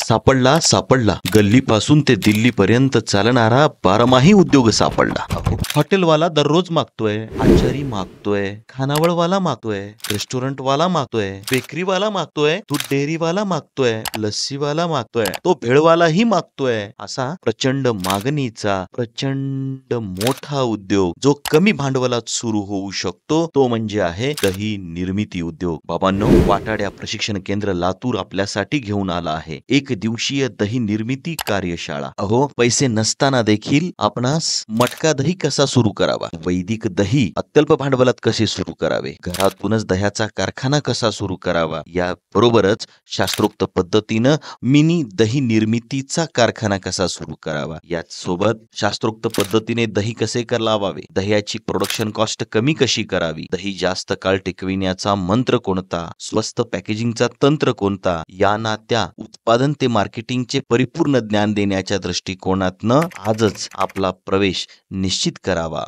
सापडला सापडला गल्लीपासून ते दिल्लीपर्यंत चालणारा बारमाही उद्योग सापडला. हॉटेलवाला दररोज मागतोय, आचारी मागतोय, खानावळवाला मागतोय, रेस्टॉरंटवाला मागतोय, बेकरीवाला मागतोय, दूध डेअरीवाला मागतोय, लस्सीवाला मागतोय, तो भेळवालाही मागतोय. असा प्रचंड मागणीचा प्रचंड मोठा उद्योग जो कमी भांडवलात सुरू होऊ शकतो तो म्हणजे आहे दही निर्मिती उद्योग. बाबांनो, वाटाड्या प्रशिक्षण केंद्र लातूर आपल्यासाठी घेऊन आला आहे एक दिवसीय दही निर्मिती कार्यशाळा. अहो, पैसे नसताना देखील आपणास मटका दही कसा सुरू करावा, वैदिक दही अत्यल्प भांडवलात कसे सुरू करावे, घरातूनच दह्याचा कारखाना कसा सुरू करावा, या बरोबरच शास्त्रोक्त पद्धतीनं मिनी दही निर्मितीचा कारखाना कसा सुरू करावा, याच सोबत शास्त्रोक्त पद्धतीने दही कसे लावावे, दह्याची प्रोडक्शन कॉस्ट कमी कशी करावी, दही जास्त काळ टिकविण्याचा मंत्र कोणता, स्वस्त पॅकेजिंगचा तंत्र कोणता, या नात्या उत्पादन ते मार्केटिंगचे परिपूर्ण ज्ञान देण्याच्या दृष्टिकोनातनं आजच आपला प्रवेश निश्चित करावा.